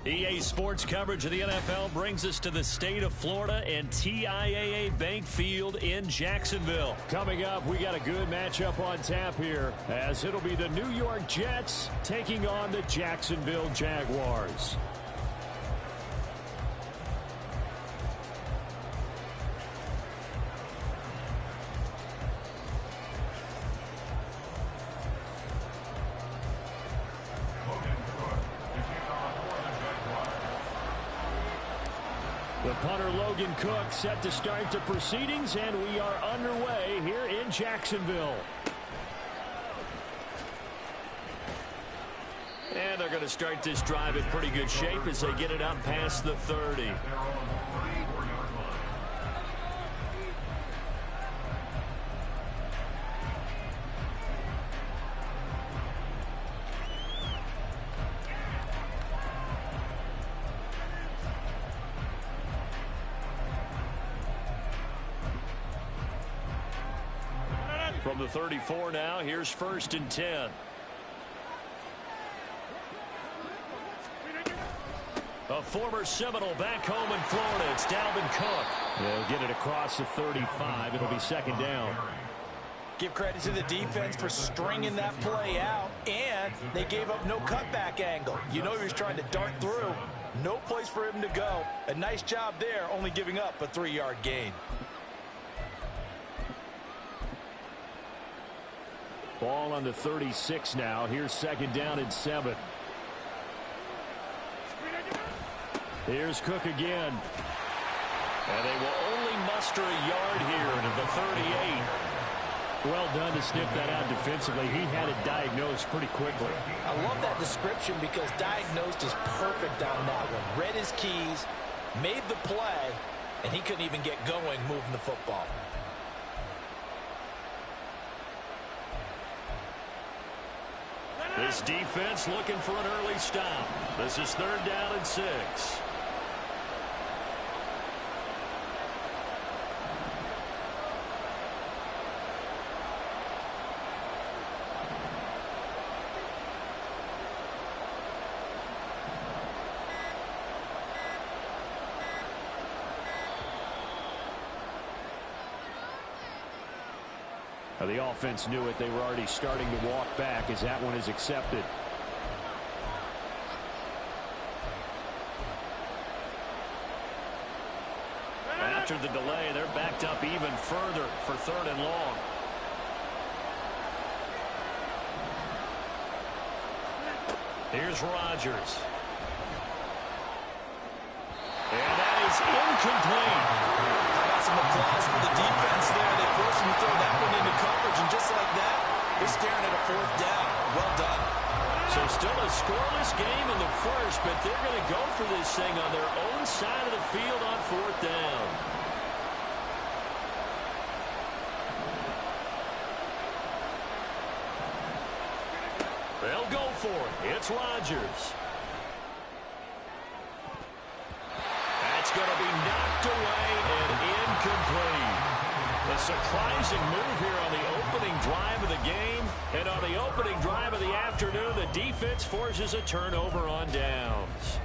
EA Sports coverage of the NFL brings us to the state of Florida and TIAA Bank Field in Jacksonville. Coming up, we got a good matchup on tap here, as it'll be the New York Jets taking on the Jacksonville Jaguars. The punter Logan Cook set to start the proceedings, and we are underway here in Jacksonville. And they're going to start this drive in pretty good shape as they get it up past the 30. From the 34 now, here's 1st and 10. A former Seminole back home in Florida. It's Dalvin Cook. They'll get it across the 35. It'll be 2nd down. Give credit to the defense for stringing that play out, and they gave up no cutback angle. You know he was trying to dart through. No place for him to go. A nice job there, only giving up a 3-yard gain. Ball on the 36 now. Here's 2nd down and 7. Here's Cook again. And they will only muster a yard here to the 38. Well done to sniff that out defensively. He had it diagnosed pretty quickly. I love that description because diagnosed is perfect on that one. Read his keys, made the play, and he couldn't even get going moving the football. This defense looking for an early stop. This is 3rd down and 6. The offense knew it. They were already starting to walk back as that one is accepted. After the delay, they're backed up even further for 3rd and long. Here's Rodgers. And that is incomplete. I got some applause for the defense there. They forced him to throw that one into coverage, and just like that, they're staring at a 4th down. Well done. So still a scoreless game in the first, but they're going to go for this thing on their own side of the field on 4th down. They'll go for it. It's Rodgers. That's going to be knocked away and incomplete. A surprising move here on the opening drive of the game. And on the opening drive of the afternoon, the defense forces a turnover on downs.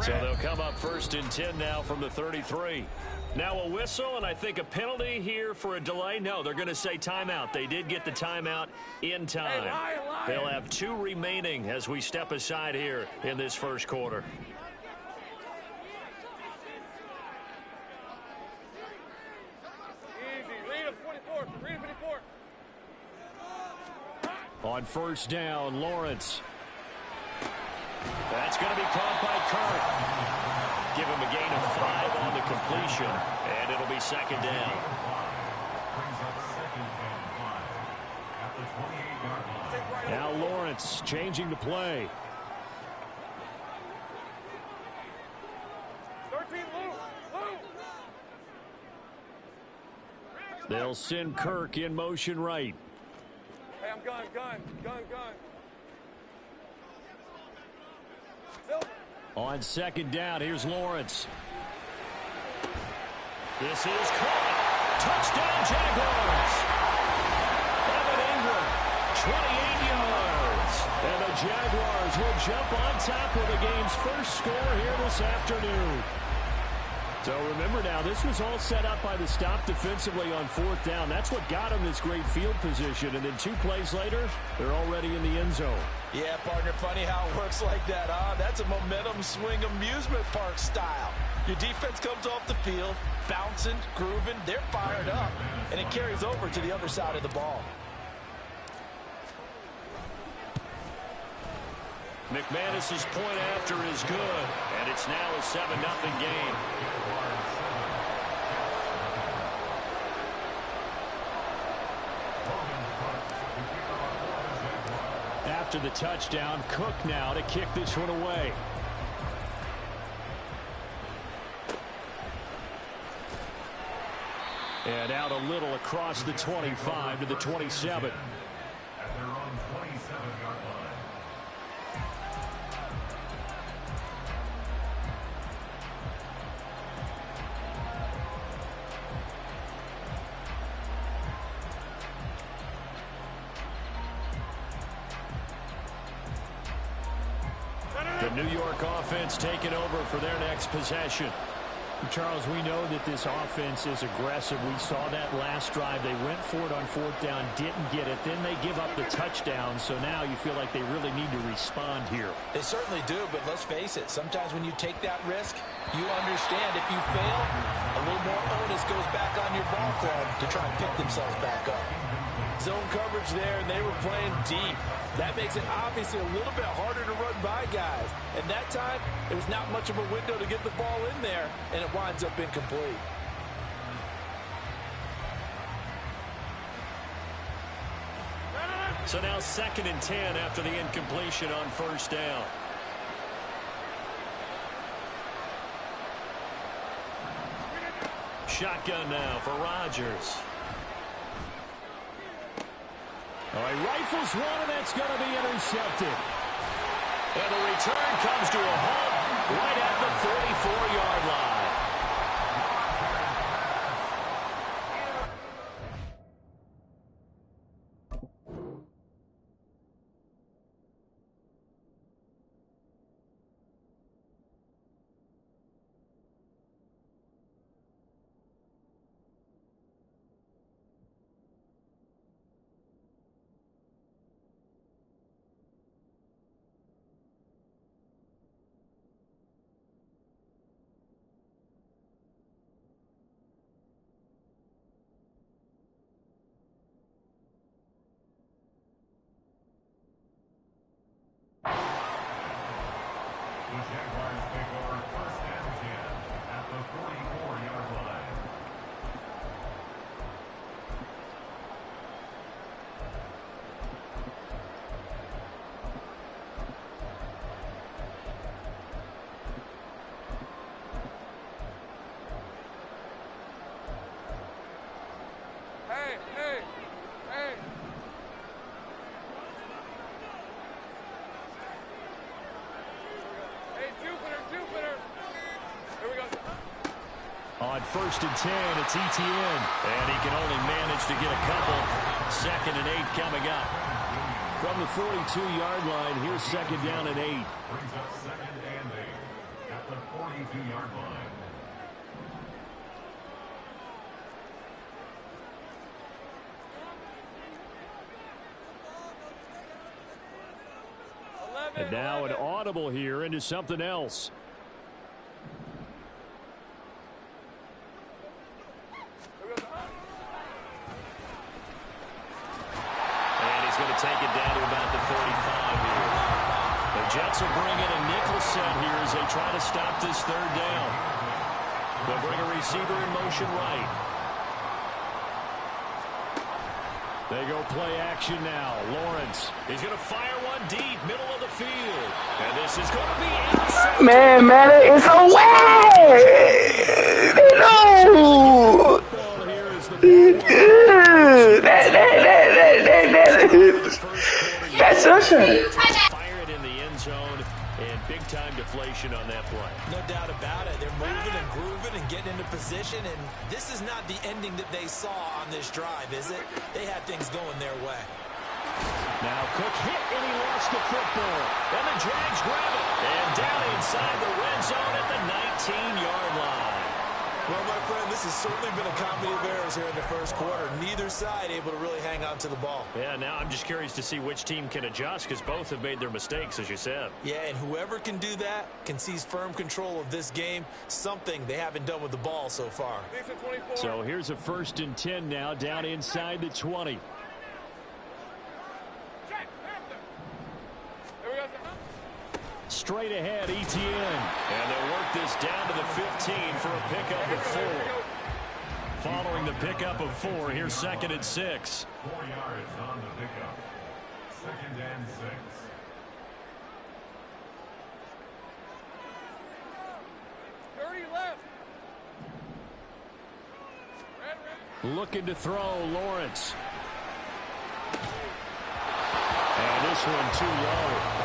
So they'll come up 1st and 10 now from the 33. Now a whistle, and I think a penalty here for a delay. No, they're going to say timeout. They did get the timeout in time. They'll have 2 remaining as we step aside here in this first quarter. On 1st down, Lawrence. That's going to be caught by Kirk. Give him a gain of 5 on the completion, and it'll be 2nd down. Now Lawrence changing the play. They'll send Kirk in motion right. Hey, I'm gun. On second down, here's Lawrence. This is caught. Touchdown, Jaguars. Evan Ingram, 28 yards. And the Jaguars will jump on top of the game's first score here this afternoon. So remember now, this was all set up by the stop defensively on fourth down. That's what got them this great field position. And then 2 plays later, they're already in the end zone. Yeah, partner, funny how it works like that, huh? That's a momentum swing amusement park style. Your defense comes off the field, bouncing, grooving, they're fired up, and it carries over to the other side of the ball. McManus's point after is good, and it's now a 7-0 game. After the touchdown, Cook now to kick this one away. And out a little across the 25 to the 27. At their own 27-yard line. The New York offense taking over for their next possession. Charles, we know that this offense is aggressive. We saw that last drive. They went for it on fourth down, didn't get it. Then they give up the touchdown. So now you feel like they really need to respond here. They certainly do, but let's face it. Sometimes when you take that risk, you understand if you fail, a little more onus goes back on your ball club to try and pick themselves back up. Zone coverage there, and they were playing deep. That makes it obviously a little bit harder to run by guys. And that time, there was not much of a window to get the ball in there, and it winds up incomplete. So now 2nd and 10 after the incompletion on first down. Shotgun now for Rodgers. All right, rifles one, and that's going to be intercepted. And the return comes to a halt right at the 44-yard line. The Jaguars take over 1st and 10 at the 44-yard line. Hey! Hey, Jupiter! Here we go. On 1st and 10, it's Etienne. And he can only manage to get a couple. 2nd and 8 coming up. From the 42-yard line, here's 2nd down and 8. Brings up 2nd and 8 at the 42-yard line. And now an audible here into something else. And he's going to take it down to about the 45 here. The Jets will bring in a nickel set here as they try to stop this 3rd down. They'll bring a receiver in motion right. They go play action now. Lawrence. He's going to fire one deep, middle of the field. And this is going to be intercepted. Man, it's away! No! Ball here as the That's awesome. Fire it in the end zone, and big-time deflation on that play. No doubt about it. They're moving and grooving and getting into position, and this is not the ending that they saw on this drive, is it? They had things going their way. Now Cook hit, and he lost the football. And the Jags grab it. And down inside the red zone at the 19-yard line. Well, my friend, this has certainly been a comedy of errors here in the first quarter. Neither side able to really hang on to the ball. Yeah, now I'm just curious to see which team can adjust because both have made their mistakes, as you said. Yeah, and whoever can do that can seize firm control of this game, something they haven't done with the ball so far. So here's a 1st and 10 now down inside the 20. Straight ahead, Etienne. And they'll work this down to the 15 for a pickup of 4. Following the pickup of 4, here's 2nd and 6. 4 yards on the pickup. 2nd and 6. Looking to throw, Lawrence. And this one too low.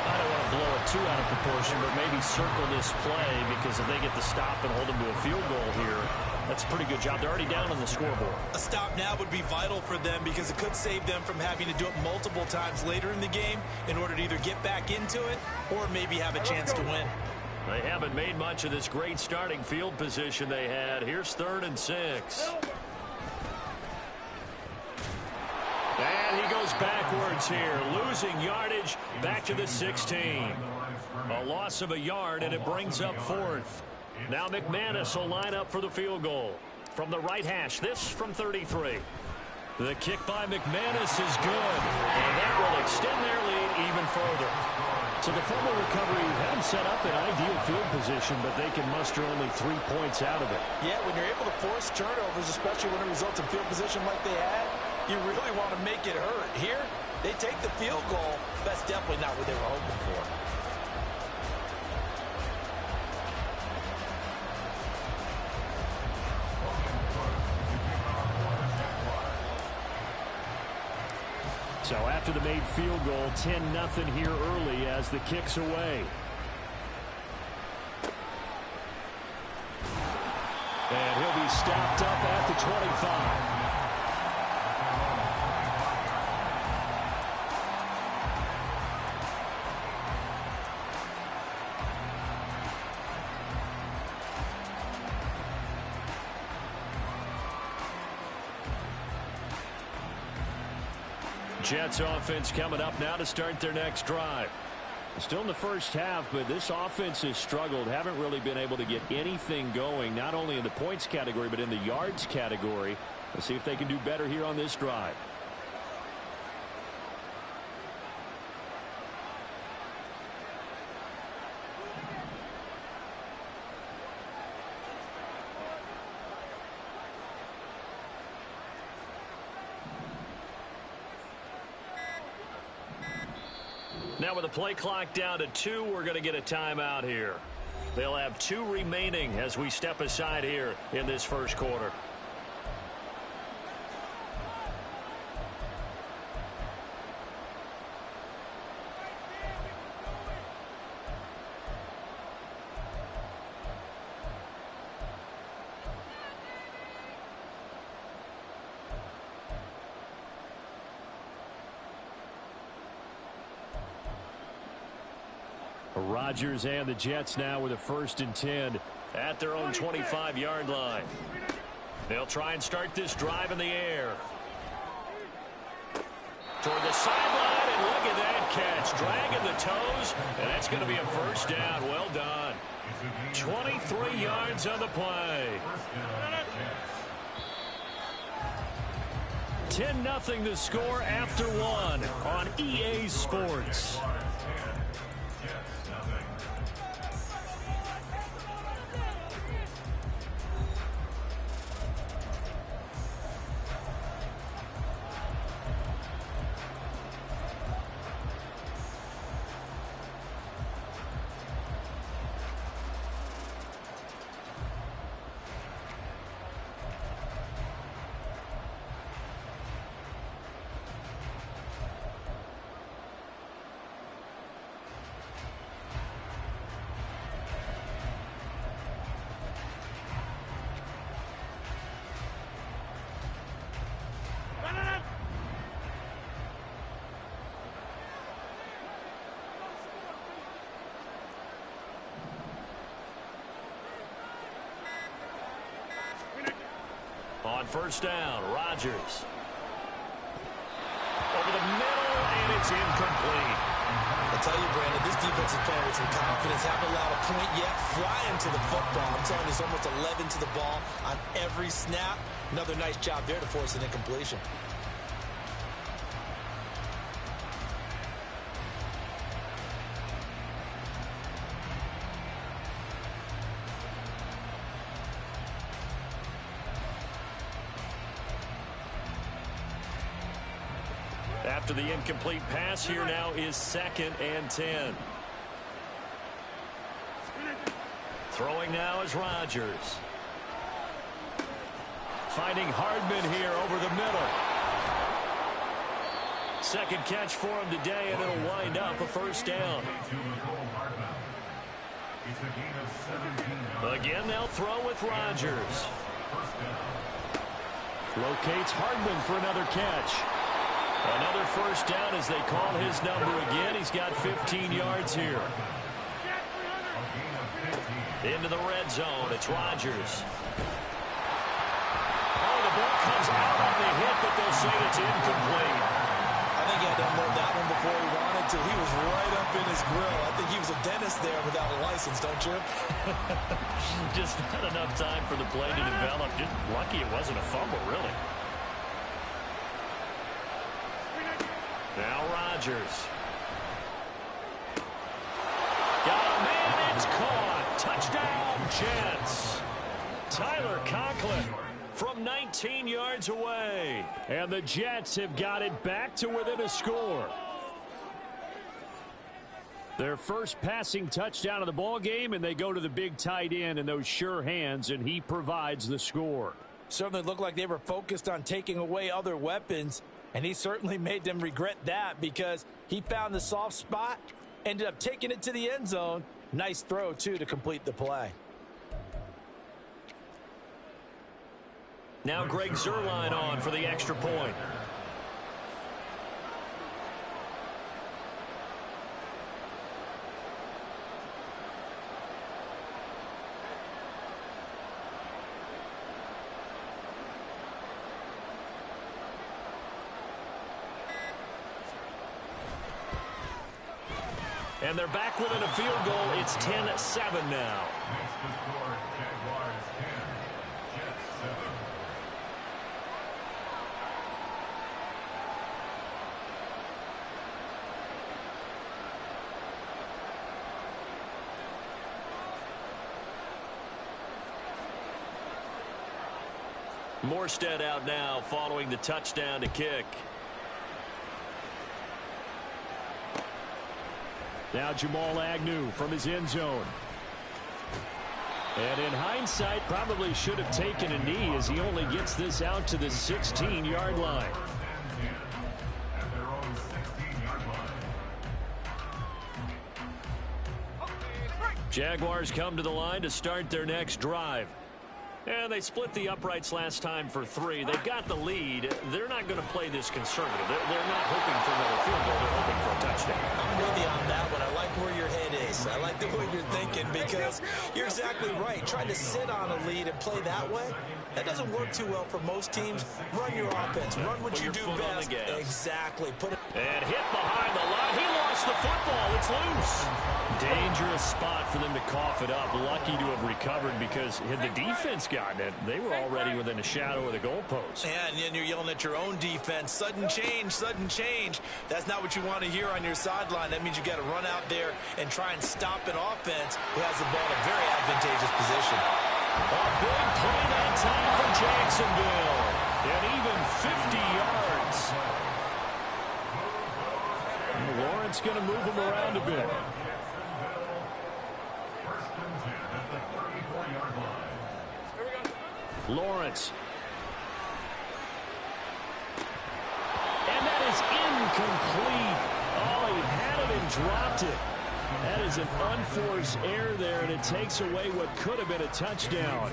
I don't want to blow it too out of proportion, but maybe circle this play because if they get the stop and hold them to a field goal here, that's a pretty good job. They're already down on the scoreboard. A stop now would be vital for them because it could save them from having to do it multiple times later in the game in order to either get back into it or maybe have a chance to win. They haven't made much of this great starting field position they had. Here's 3rd and 6. And he goes backwards here, losing yardage back to the 16. A loss of a yard, and it brings up 4th. Now McManus will line up for the field goal. From the right hash, this from 33. The kick by McManus is good, and that will extend their lead even further. So the fumble recovery had them set up in ideal field position, but they can muster only 3 points out of it. Yeah, when you're able to force turnovers, especially when it results in field position like they had, you really want to make it hurt. Here, they take the field goal. That's definitely not what they were hoping for. So after the made field goal, 10-0 here early as the kick's away. And he'll be stopped up at the 25. Jets offense coming up now to start their next drive. Still in the first half, but this offense has struggled. Haven't really been able to get anything going, not only in the points category, but in the yards category. Let's see if they can do better here on this drive. Now with the play clock down to 2, we're going to get a timeout here. They'll have 2 remaining as we step aside here in this first quarter. Rodgers and the Jets now with a 1st and 10 at their own 25-yard line. They'll try and start this drive in the air. Toward the sideline, and look at that catch. Dragging the toes, and that's going to be a first down. Well done. 23 yards on the play. 10-0 the score after 1 on EA Sports. On first down, Rodgers. Over the middle, and it's incomplete. I tell you, Brandon, this defense is playing with some confidence. Haven't allowed a point yet. Flying to the football. I'm telling you, it's almost 11 to the ball on every snap. Another nice job there to force an incompletion. After the incomplete pass, here now is 2nd and 10. Throwing now is Rodgers. Finding Hardman here over the middle. Second catch for him today, and it'll wind up a first down. Again, they'll throw with Rodgers. Locates Hardman for another catch. Another first down as they call his number again. He's got 15 yards here. Into the red zone. It's Rodgers. Oh, the ball comes out on the hit, but they'll say it's incomplete. I think he had to unload that one before he wanted to. He was right up in his grill. I think he was a dentist there without a license, don't you? Just not enough time for the play to develop. Just lucky it wasn't a fumble, really. Now Rodgers. Got a man, it's caught. Touchdown, Jets. Tyler Conklin from 19 yards away. And the Jets have got it back to within a score. Their first passing touchdown of the ball game, and they go to the big tight end in those sure hands, and he provides the score. Certainly looked like they were focused on taking away other weapons, and he certainly made them regret that because he found the soft spot, ended up taking it to the end zone. Nice throw, too, to complete the play. Now Greg Zuerlein on for the extra point. And they're back within a field goal. It's 10-7 now. Next to score, Jaguars 10, Jets 7. Morstead out now following the touchdown to kick. Now Jamal Agnew from his end zone. And in hindsight, probably should have taken a knee as he only gets this out to the 16-yard line. At their own 16-yard line. Jaguars come to the line to start their next drive. And they split the uprights last time for 3. They've got the lead. They're not going to play this conservative. They're not hoping for another field goal. They're hoping for a touchdown. I'm with you on that one. I like where your head is. I like the way you're thinking because you're exactly right. Trying to sit on a lead and play that way, that doesn't work too well for most teams. Run your offense. Run what you do best. Exactly. And hit behind the line. He lost the football. It's loose. Dangerous spot for them to cough it up. Lucky to have recovered because had the defense gotten it, they were already within a shadow of the goalpost. And then you're yelling at your own defense. Sudden change, sudden change. That's not what you want to hear on your sideline. That means you got to run out there and try and stop an offense who has the ball in a very advantageous position. A big play that time for Jacksonville. And even 50 yards. Lawrence going to move him around a bit. First and 10 at the 34-yard line. Lawrence. And that is incomplete. Oh, he had it and dropped it. That is an unforced error there, and it takes away what could have been a touchdown.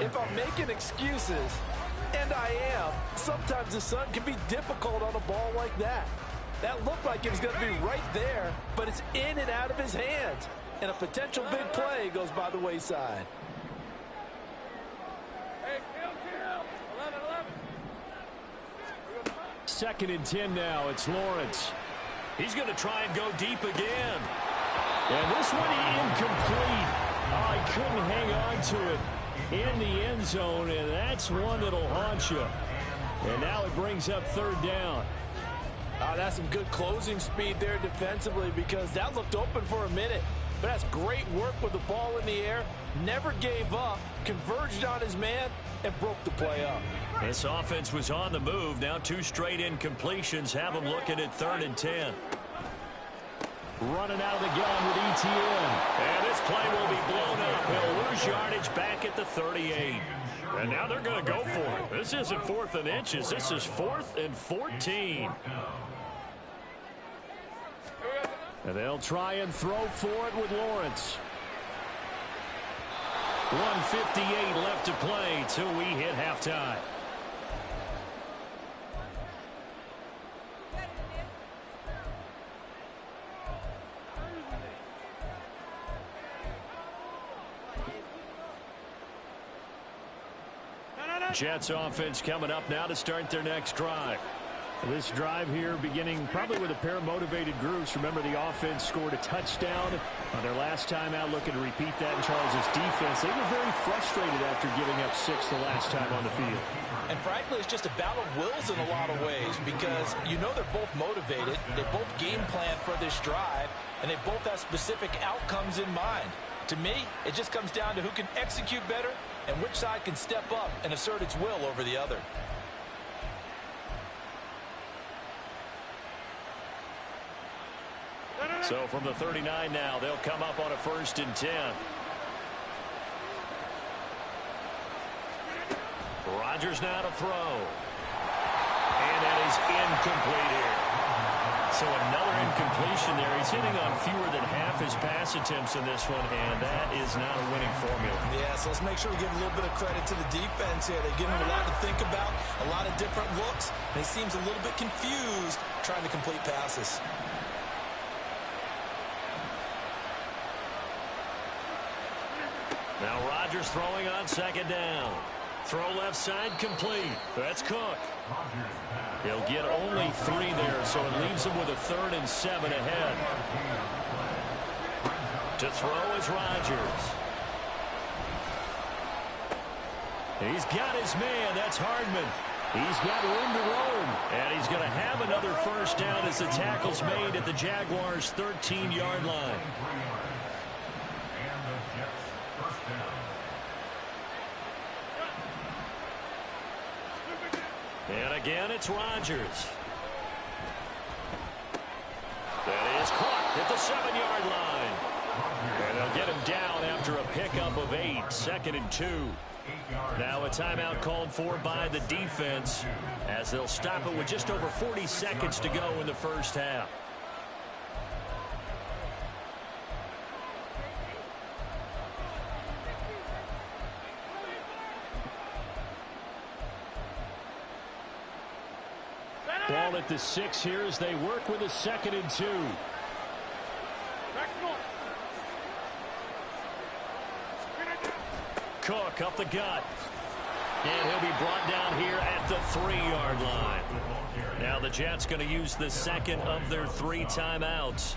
If I'm making excuses, and I am, sometimes the sun can be difficult on a ball like that. That looked like it was going to be right there, but it's in and out of his hands. And a potential big play goes by the wayside. Hey, kill. 11. 2nd and 10 now. It's Lawrence. He's going to try and go deep again. And this one incomplete. Oh, he couldn't hang on to it in the end zone, and that's one that'll haunt you. And now it brings up 3rd down. That's some good closing speed there defensively, because that looked open for a minute. But that's great work with the ball in the air. Never gave up, converged on his man, and broke the play up. This offense was on the move. Now 2 straight incompletions have them looking at 3rd and 10. Running out of the gun with ETN. And this play will be blown up. He'll lose yardage back at the 38. And now they're going to go for it. This isn't 4th and inches. This is 4th and 14. And they'll try and throw for it with Lawrence. 1:58 left to play till we hit halftime. Jets offense coming up now to start their next drive. This drive here beginning probably with a pair of motivated groups. Remember, the offense scored a touchdown on their last time out, looking to repeat that in Charles' defense. They were very frustrated after giving up 6 the last time on the field. And frankly, it's just a battle of wills in a lot of ways, because you know they're both motivated, they both game plan for this drive, and they both have specific outcomes in mind. To me, it just comes down to who can execute better and which side can step up and assert its will over the other. So from the 39 now, they'll come up on a 1st and 10. Rodgers now to throw. And that is incomplete here. So another incompletion there. He's hitting on fewer than half his pass attempts in this one, and that is not a winning formula. Yeah, so let's make sure we give a little bit of credit to the defense here. They give him a lot to think about, a lot of different looks, and he seems a little bit confused trying to complete passes. Now Rodgers throwing on 2nd down. Throw left side complete. That's Cook. He'll get only 3 there, so it leaves him with a 3rd and 7 ahead. To throw is Rodgers. He's got his man. That's Hardman. He's got room to roam. And he's going to have another 1st down as the tackle's made at the Jaguars' 13-yard line. And again, it's Rodgers. That is caught at the 7-yard line. And they'll get him down after a pickup of 8, 2nd and 2. Now a timeout called for by the defense as they'll stop it with just over 40 seconds to go in the 1st half. Ball at the 6 here as they work with a 2nd and 2. Cook up the gut. And he'll be brought down here at the 3-yard line. Now the Jets going to use the 2nd of their 3 timeouts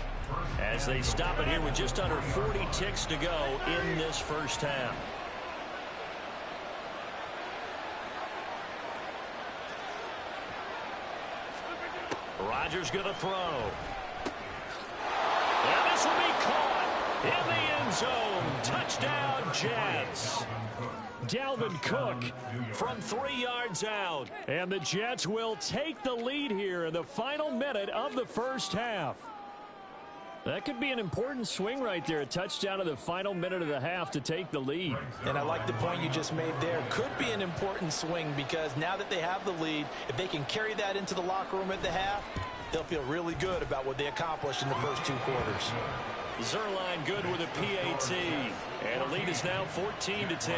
as they stop it here with just under 40 ticks to go in this 1st half. Rodgers going to throw. And this will be caught in the end zone. Touchdown, Jets. Dalvin Cook from 3 yards out. And the Jets will take the lead here in the final minute of the 1st half. That could be an important swing right there. A touchdown in the final minute of the half to take the lead. And I like the point you just made there. Could be an important swing because now that they have the lead, if they can carry that into the locker room at the half, they'll feel really good about what they accomplished in the first 2 quarters. Zuerlein good with a PAT. And the lead is now 14-10.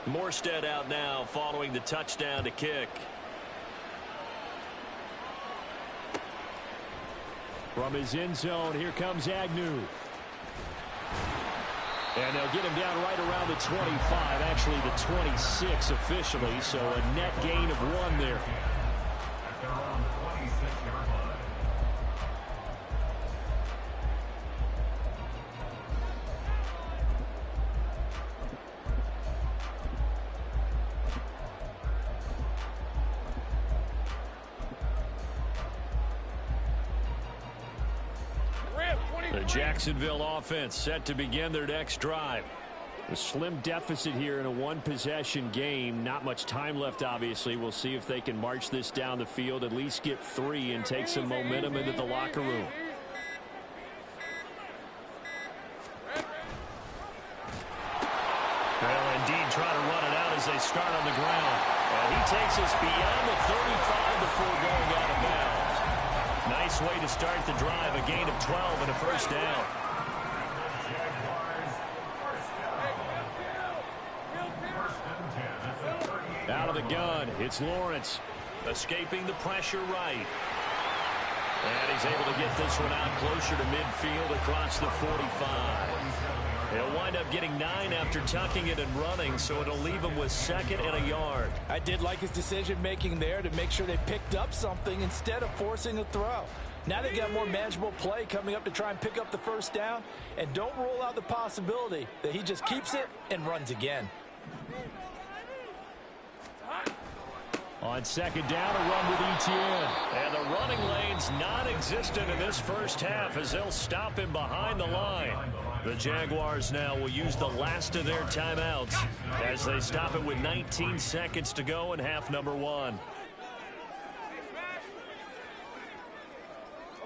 Morstead out now following the touchdown to kick. From his end zone, here comes Agnew. And they'll get him down right around the 25, actually the 26 officially, so a net gain of 1 there. At their own 26-yard line. The Jacksonville offense set to begin their next drive. A slim deficit here in a one-possession game. Not much time left, obviously. We'll see if they can march this down the field, at least get 3 and take some momentum into the locker room. They'll indeed try to run it out as they start on the ground. And he takes us beyond the 35 before going out of bounds. Nice way to start the drive, a gain of 12 and a first down. Out of the gun, it's Lawrence. Escaping the pressure right. And he's able to get this one out closer to midfield across the 45. He'll wind up getting 9 after tucking it and running, so it'll leave him with 2nd and a yard. I did like his decision-making there to make sure they picked up something instead of forcing a throw. Now they got more manageable play coming up to try and pick up the first down, and don't rule out the possibility that he just keeps it and runs again. On 2nd down, a run with Etienne. And the running lane's non-existent in this first half as they'll stop him behind the line. The Jaguars now will use the last of their timeouts as they stop it with 19 seconds to go in half number 1.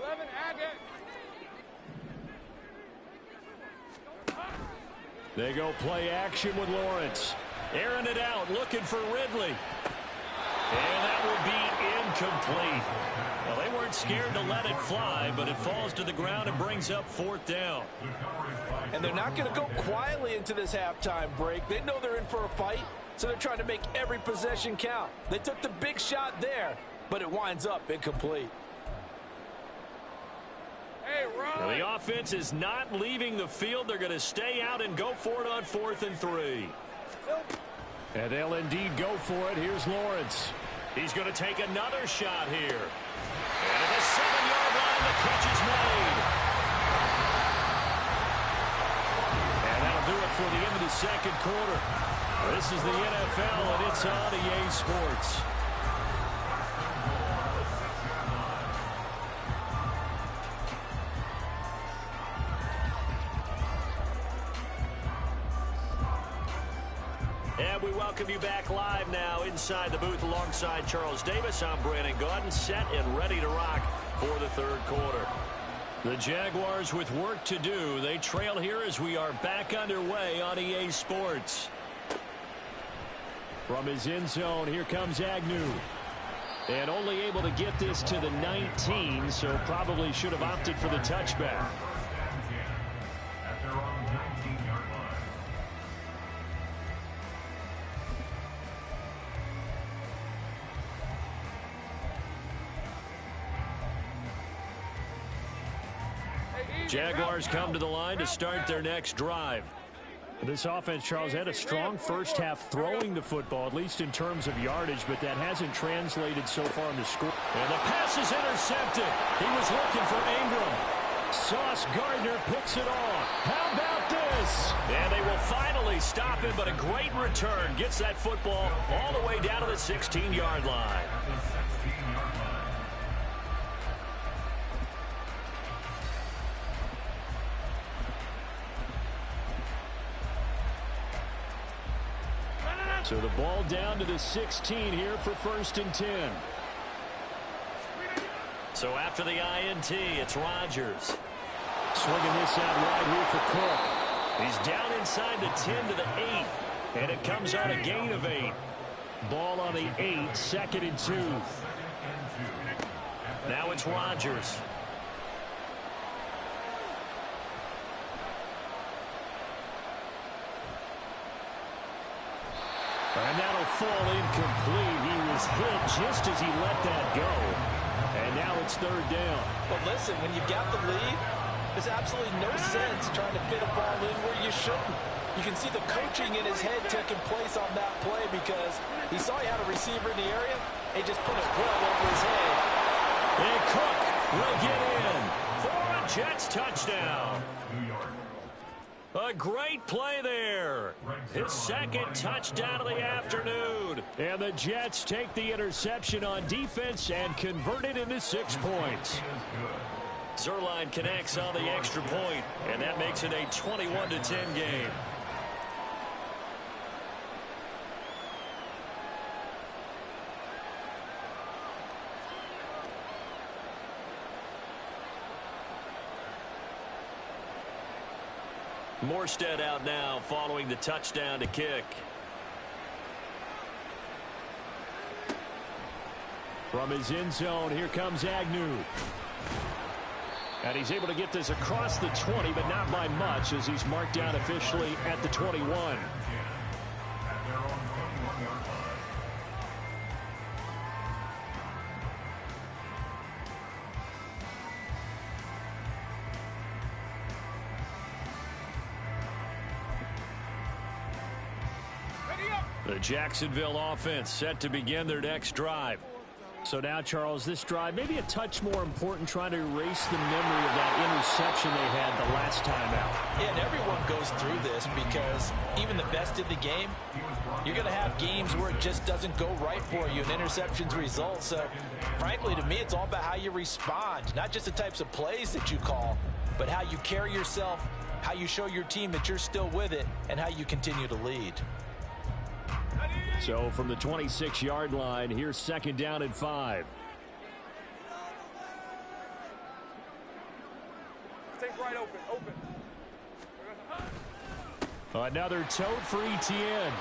11, They go play action with Lawrence. Airing it out, looking for Ridley. And that will be incomplete. Well, they weren't scared to let it fly, but it falls to the ground and brings up 4th down. And they're not going to go quietly into this halftime break. They know they're in for a fight, so they're trying to make every possession count. They took the big shot there, but it winds up incomplete. Hey, Now, the offense is not leaving the field. They're going to stay out and go for it on 4th and 3. And they'll indeed go for it. Here's Lawrence. He's going to take another shot here. And at the 7-yard line, the catch is made. And that'll do it for the end of the 2nd quarter. This is the NFL, and it's on EA Sports. And we welcome you back live now inside the booth alongside Charles Davis. I'm Brandon Gaudin, set and ready to rock for the 3rd quarter. The Jaguars with work to do. They trail here as we are back underway on EA Sports. From his end zone, here comes Agnew. And only able to get this to the 19, so probably should have opted for the touchback. At their own 19-yard line. Jaguars come to the line to start their next drive. This offense, Charles, had a strong first half throwing the football, at least in terms of yardage, but that hasn't translated so far in the score. And the pass is intercepted. He was looking for Ingram. Sauce Gardner picks it off. How about this? And they will finally stop him, but a great return gets that football all the way down to the 16-yard line. So the ball down to the 16 here for 1st and 10. So after the INT, it's Rodgers. Swinging this out wide here for Cook. He's down inside the 10 to the 8. And it comes on a gain of 8. Ball on the 8, 2nd and 2. Now it's Rodgers. And that'll fall incomplete. He was hit just as he let that go. And now it's 3rd down. But listen, when you got the lead, There's absolutely no sense trying to fit a ball in where you shouldn't. You can see the coaching in his head taking place on that play because he saw he had a receiver in the area and just put it well over his head. And Cook will get in for a Jets touchdown. A great play there. His second touchdown of the afternoon. And the Jets take the interception on defense and convert it into 6 points. Zuerlein connects on the extra point, and that makes it a 21-10 game. Morstead out now following the touchdown to kick. From his end zone, here comes Agnew. And he's able to get this across the 20, but not by much as he's marked down officially at the 21. The Jacksonville offense set to begin their next drive. So now, Charles, this drive maybe a touch more important, trying to erase the memory of that interception they had the last time out. Yeah, and everyone goes through this because even the best in the game, you're going to have games where it just doesn't go right for you and interceptions result. So, frankly, to me, it's all about how you respond, not just the types of plays that you call, but how you carry yourself, how you show your team that you're still with it, and how you continue to lead. So from the 26-yard line, here's 2nd down and 5. Stay right open. Another tote for Etienne.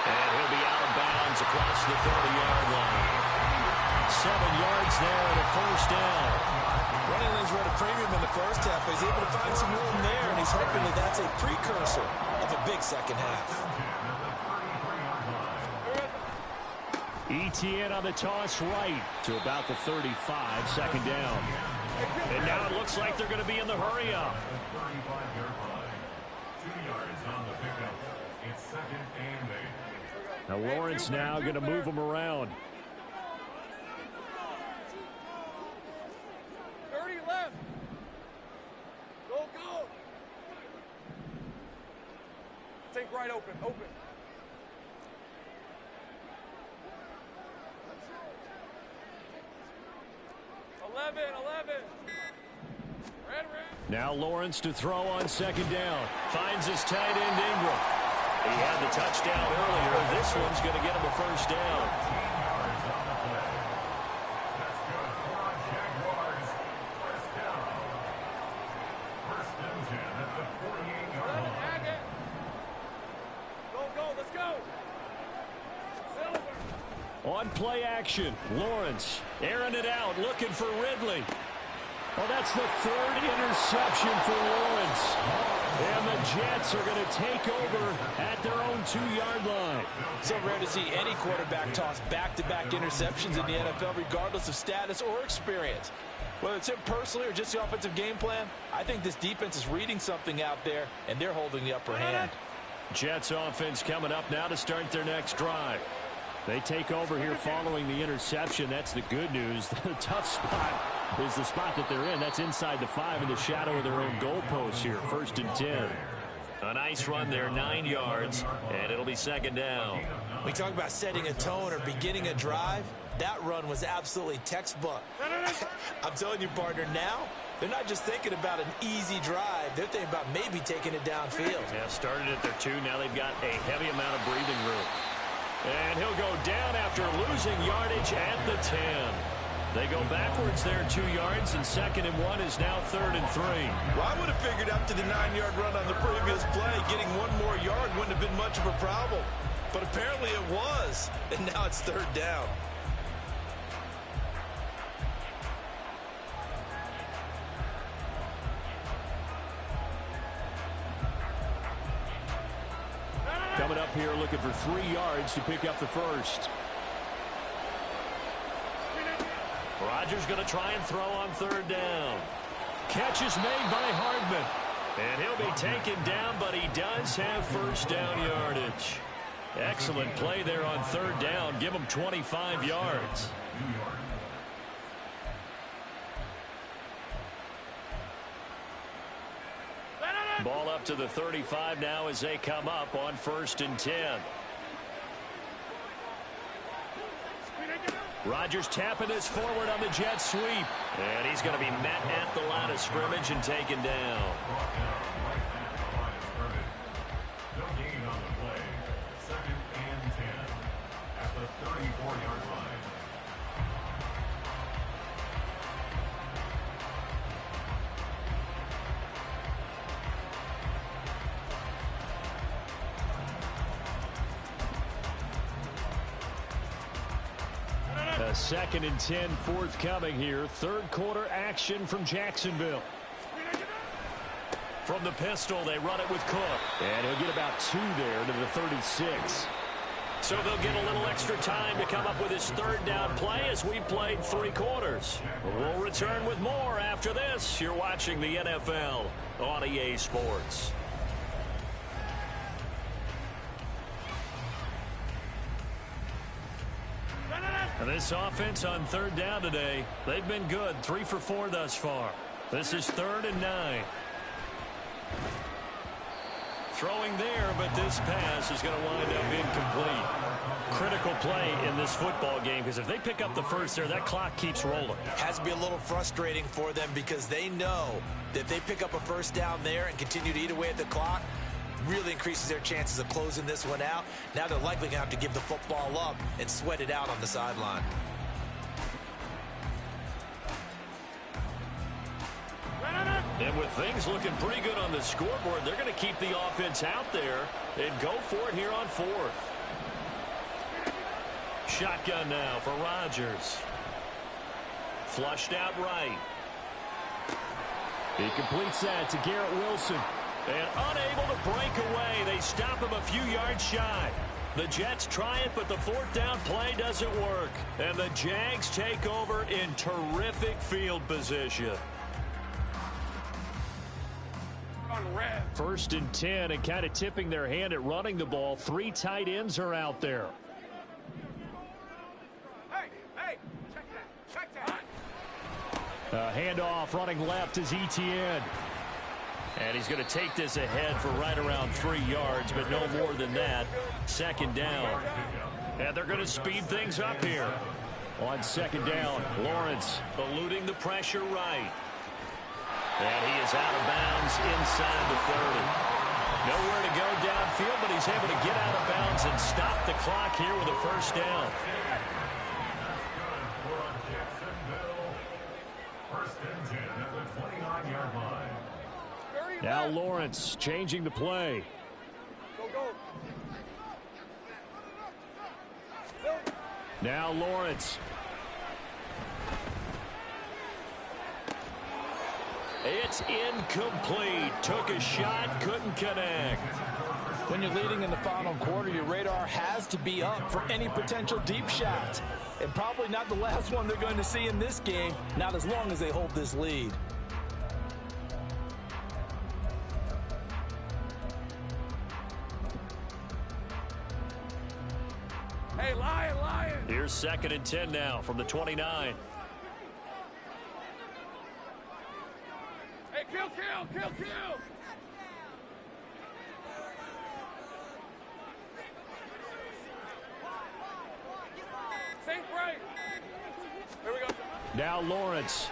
And he'll be out of bounds across the 30-yard line. 7 yards there and a first down. Running lanes were at a premium in the first half, but he's able to find some room there, and he's hoping that that's a precursor of a big second half. Etienne on the toss right to about the 35, 2nd down. And now it looks like they're going to be in the hurry up. 35-yard line. 2 yards on the pickup. It's 2nd and 8. Now Lawrence now going to move him around. 30 left. Go. Take right open. 11. Red. Now Lawrence to throw on 2nd down. Finds his tight end Ingram. He had the touchdown earlier. This one's going to get him a first down. 18 yards on the play. That's good for our Jaguars. First down. 1st and 10 at the 48-yard line. Go. Let's go. Silver. On play action, Lawrence airing it out, looking for Ridley. Well, that's the 3rd interception for Lawrence. And the Jets are going to take over at their own 2-yard line. So rare to see any quarterback toss back-to-back interceptions in the NFL, regardless of status or experience. Whether it's him personally or just the offensive game plan, I think this defense is reading something out there, and they're holding the upper hand. Jets offense coming up now to start their next drive. They take over here following the interception. That's the good news. The tough spot is the spot that they're in. That's inside the 5 in the shadow of their own goalpost here. 1st and 10. A nice run there, 9 yards, and it'll be 2nd down. We talk about setting a tone or beginning a drive. That run was absolutely textbook. I'm telling you, partner, now they're not just thinking about an easy drive. They're thinking about maybe taking it downfield. Yeah, started at their 2. Now they've got a heavy amount of breathing room. And he'll go down after losing yardage at the 10. They go backwards there 2 yards, and 2nd and 1 is now 3rd and 3. Well, I would have figured after the 9-yard run on the previous play, getting 1 more yard wouldn't have been much of a problem. But apparently it was, and now it's 3rd down. Coming up here looking for 3 yards to pick up the first. Rodgers going to try and throw on 3rd down. Catch is made by Hardman. And he'll be taken down, but he does have first down yardage. Excellent play there on third down. Give him 25 yards. Ball up to the 35 now as they come up on 1st and 10. Rodgers tapping this forward on the jet sweep. And he's going to be met at the line of scrimmage and taken down. No gain on the play. 2nd and 10 at the 34-yard line. A 2nd and 10 forthcoming here. Third quarter action from Jacksonville. From the pistol, they run it with Cook. And he'll get about 2 there to the 36. So they'll get a little extra time to come up with his third down play as we've played 3 quarters. We'll return with more after this. You're watching the NFL on EA Sports. This offense on third down today, they've been good. 3 for 4 thus far. This is 3rd and 9. Throwing there, but this pass is going to wind up incomplete. Critical play in this football game, because if they pick up the first there, that clock keeps rolling. Has to be a little frustrating for them because they know that if they pick up a first down there and continue to eat away at the clock, really increases their chances of closing this one out. Now they're likely going to have to give the football up and sweat it out on the sideline. And with things looking pretty good on the scoreboard, they're going to keep the offense out there and go for it here on 4th. Shotgun now for Rodgers. Flushed out right. He completes that to Garrett Wilson. And unable to break away. They stop him a few yards shy. The Jets try it, but the 4th down play doesn't work. And the Jags take over in terrific field position. 1st and 10, and kind of tipping their hand at running the ball. 3 tight ends are out there. Hey, check that. Handoff running left is Etienne. And he's going to take this ahead for right around 3 yards, but no more than that. 2nd down. And they're going to speed things up here. On 2nd down, Lawrence eluding the pressure right. And he is out of bounds inside the 30. Nowhere to go downfield, but he's able to get out of bounds and stop the clock here with a first down. Now Lawrence changing the play. Now Lawrence. It's incomplete. Took a shot, couldn't connect. When you're leading in the final quarter, your radar has to be up for any potential deep shot. And probably not the last one they're going to see in this game, not as long as they hold this lead. Hey, Lion. Here's 2nd and 10 now from the 29. Hey, kill. Safe right. Here we go. Now Lawrence.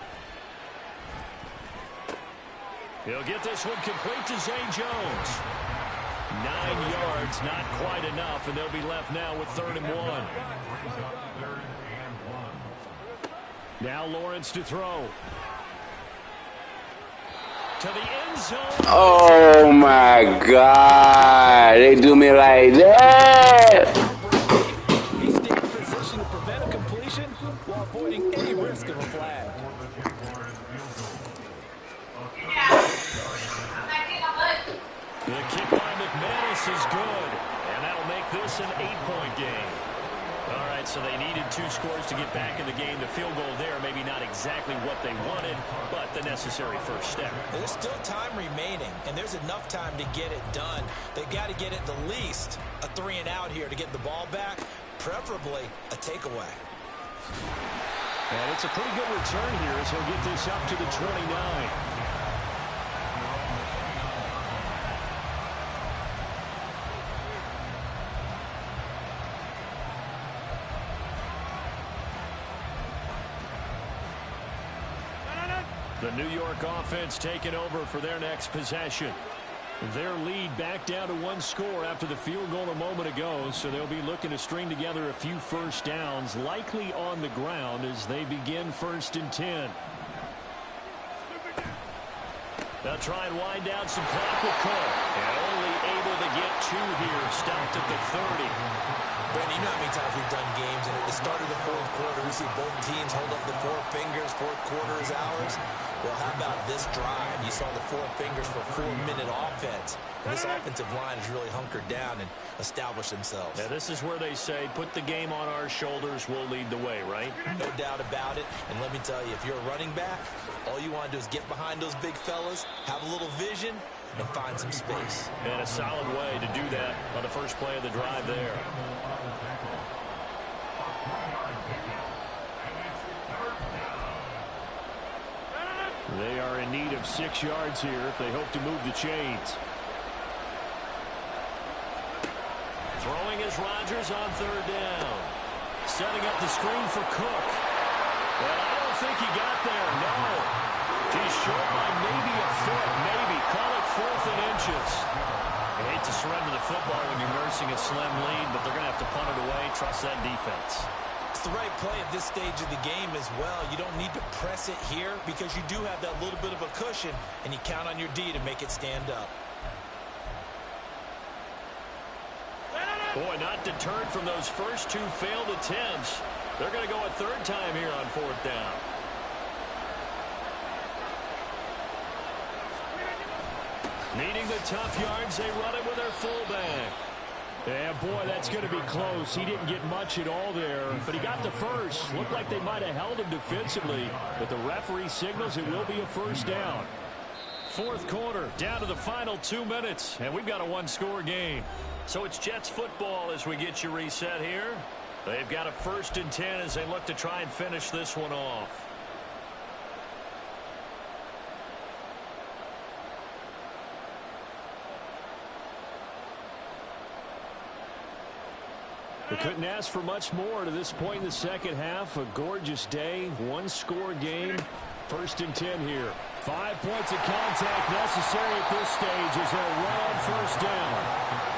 He'll get this one complete to Zay Jones. 9 yards, not quite enough, and they'll be left now with 3rd and 1. Now Lawrence to throw. To the end zone. Oh my God, they do me like that. He stayed in position to prevent a completion while avoiding any risk of a flag. The kick by McManus is good, and that'll make this an 8-point game. All right, so they needed 2 scores to get back in the game. The field goal there, maybe not exactly what they wanted, but the necessary first step. There's still time remaining, and there's enough time to get it done. They've got to get at the least a 3-and-out here to get the ball back, preferably a takeaway. And it's a pretty good return here as he'll get this up to the 29. The New York offense taking over for their next possession. Their lead back down to 1 score after the field goal a moment ago, so they'll be looking to string together a few first downs, likely on the ground as they begin 1st and 10. They'll try and wind down some clock with Cook. And only able to get 2 here, stopped at the 30. Ben, you know how many times we've done games, and at the start of the 4th quarter, we see both teams hold up the 4 fingers, 4th quarter is ours. Well, how about this drive? You saw the 4 fingers for 4-minute offense. And this offensive line has really hunkered down and established themselves. Yeah, this is where they say, put the game on our shoulders, we'll lead the way, right? No doubt about it. And let me tell you, if you're a running back, all you want to do is get behind those big fellas, have a little vision, and find some space. And a solid way to do that on the first play of the drive there. They are in need of 6 yards here if they hope to move the chains. Throwing is Rodgers on 3rd down. Setting up the screen for Cook. And I don't think he got there, no. He's short by maybe a foot, maybe. Call it 4th and inches. I hate to surrender the football when you're nursing a slim lead, but they're going to have to punt it away. Trust that defense. It's the right play at this stage of the game as well. You don't need to press it here because you do have that little bit of a cushion, and you count on your D to make it stand up. Boy, not deterred from those first 2 failed attempts. They're going to go a 3rd time here on 4th down. Needing the tough yards, they run it with their fullback. Yeah, boy, that's going to be close. He didn't get much at all there, but he got the first. Looked like they might have held him defensively, but the referee signals it will be a 1st down. 4th quarter, down to the final 2 minutes, and we've got a 1-score game. So it's Jets football as we get you reset here. They've got a 1st and 10 as they look to try and finish this one off. They couldn't ask for much more to this point in the second half. A gorgeous day, 1-score game. 1st and 10 here. 5 points of contact necessary at this stage as they'll run on 1st down.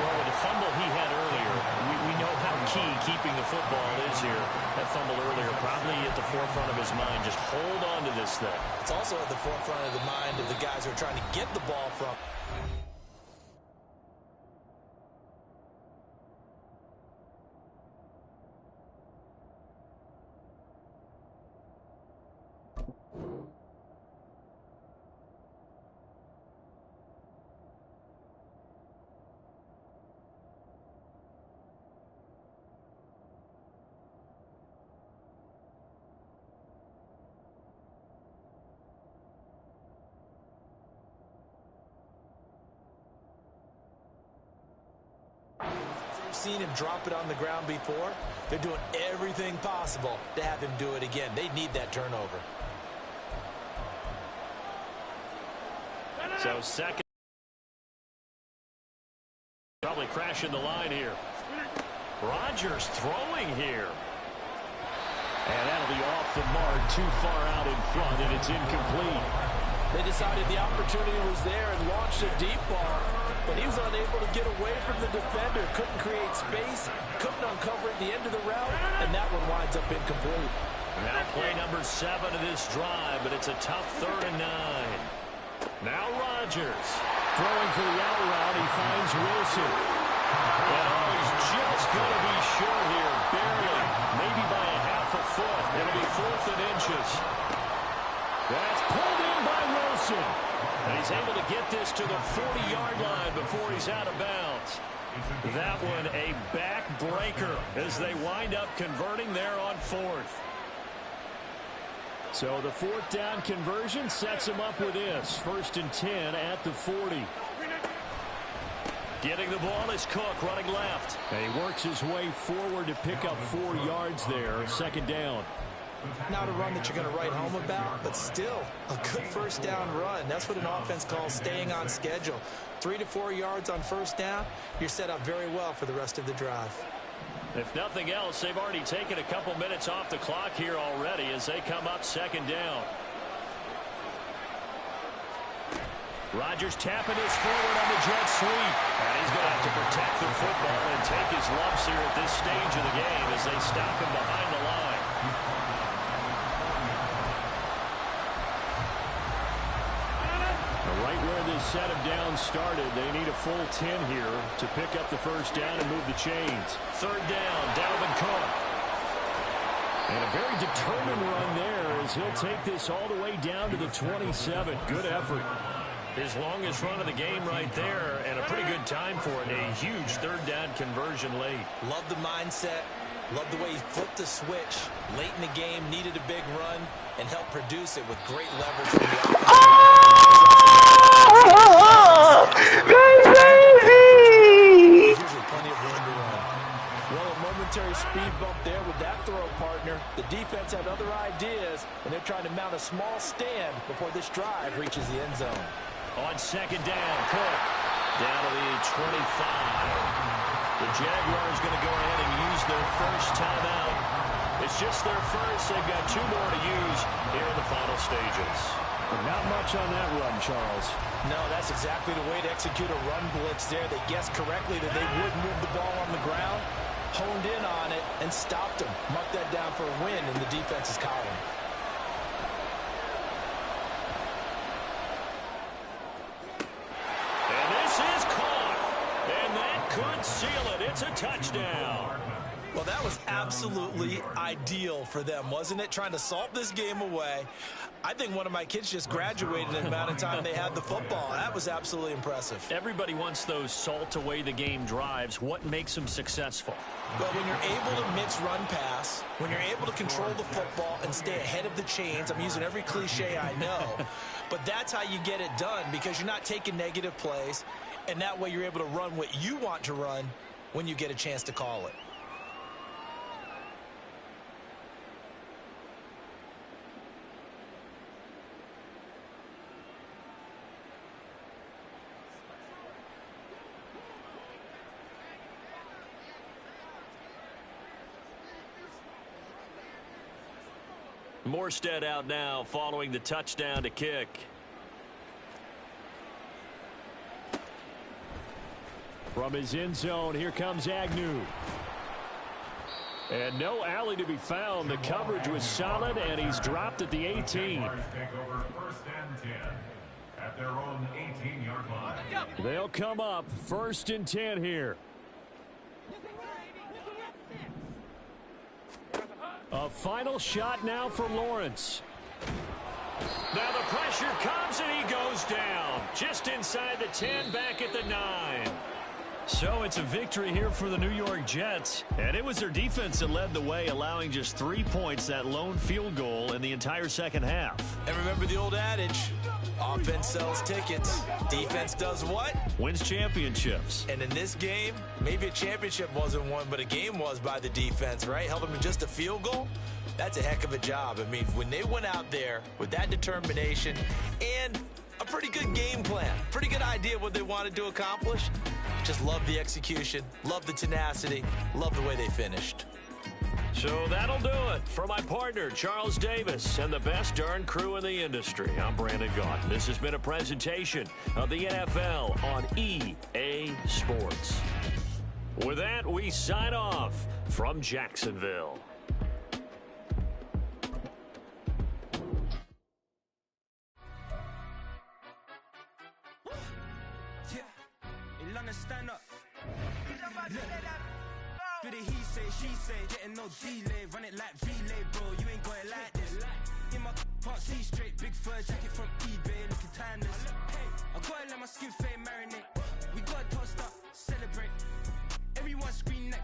Well, with the fumble he had earlier, we know how key keeping the football is here. That fumble earlier probably at the forefront of his mind. Just hold on to this thing. It's also at the forefront of the mind of the guys who are trying to get the ball from. Seen him drop it on the ground before. They're doing everything possible to have him do it again. They need that turnover. So 2nd. Probably crashing the line here. Rodgers throwing here. And that'll be off the mark, too far out in front, and it's incomplete. They decided the opportunity was there and launched a deep ball, but he was unable to get away from the defender. Couldn't create space, couldn't uncover at the end of the route, and that one winds up incomplete. Now play number 7 of this drive, but it's a tough 3rd and 9. Now Rodgers throwing for the out route. He finds Wilson. And he's just going to be short here, barely, maybe by a half a foot. It'll be 4th and inches. That's pulled in by Wilson. And he's able to get this to the 40-yard line before he's out of bounds. That one a backbreaker as they wind up converting there on 4th. So the 4th down conversion sets him up with this. 1st and 10 at the 40. Getting the ball is Cook running left. And he works his way forward to pick up 4 yards there. 2nd down. Not a run that you're going to write home about, but still a good 1st down run. That's what an offense calls staying on schedule. 3 to 4 yards on 1st down, you're set up very well for the rest of the drive. If nothing else, they've already taken a couple minutes off the clock here already as they come up 2nd down. Rodgers tapping his forward on the jet sweep. And he's going to have to protect the football and take his lumps here at this stage of the game as they stop him behind the line. Right where this set of downs started, they need a full 10 here to pick up the 1st down and move the chains. 3rd down, Dalvin Cook. And a very determined run there as he'll take this all the way down to the 27. Good effort. His longest run of the game right there, and a pretty good time for it. A huge 3rd down conversion late. Love the mindset. Love the way he flipped the switch. Late in the game, needed a big run, and helped produce it with great leverage from the offense. There's usually plenty of room to run. Well, a momentary speed bump there with that throw, partner. The defense had other ideas, and they're trying to mount a small stand before this drive reaches the end zone. On 2nd down, Cook down to the 25. The Jaguars going to go ahead and use their 1st timeout. It's just their first. They've got 2 more to use here in the final stages. Not much on that run, Charles. No, that's exactly the way to execute a run blitz there. They guessed correctly that they would move the ball on the ground, honed in on it, and stopped them. Mark that down for a win in the defense's column. And this is caught. And that could seal it. It's a touchdown. Well, that was absolutely ideal for them, wasn't it? Trying to salt this game away. I think one of my kids just graduated in the amount of time they had the football. That was absolutely impressive. Everybody wants those salt away the game drives. What makes them successful? Well, when you're able to mix run pass, when you're able to control the football and stay ahead of the chains, I'm using every cliche I know, but that's how you get it done because you're not taking negative plays, and that way you're able to run what you want to run when you get a chance to call it. Morstead out now following the touchdown to kick. From his end zone, here comes Agnew. And no alley to be found. The coverage was solid, and he's dropped at the 18. Take over 1st and 10 at their own 18-yard line. They'll come up 1st and 10 here. A final shot now for Lawrence. Now the pressure comes and he goes down. Just inside the 10, back at the 9. So it's a victory here for the New York Jets. And it was their defense that led the way, allowing just 3 points, that lone field goal in the entire 2nd half. And remember the old adage, offense sells tickets. Defense does what? Wins championships. And in this game, maybe a championship wasn't won, but a game was by the defense, right? Held them to just a field goal. That's a heck of a job. I mean, when they went out there with that determination and a pretty good game plan, pretty good idea what they wanted to accomplish, just love the execution, love the tenacity, love the way they finished. So that'll do it for my partner, Charles Davis, and the best darn crew in the industry. I'm Brandon Gaudin. This has been a presentation of the NFL on EA Sports. With that, we sign off from Jacksonville. Stand up. Do the he say, she say, getting no delay, run it like relay, bro. You ain't got it like this. In my can't see straight, big fur jacket from eBay, looking timeless. I gotta let my skin fade marinate. We gotta toast up, celebrate. Everyone scream that.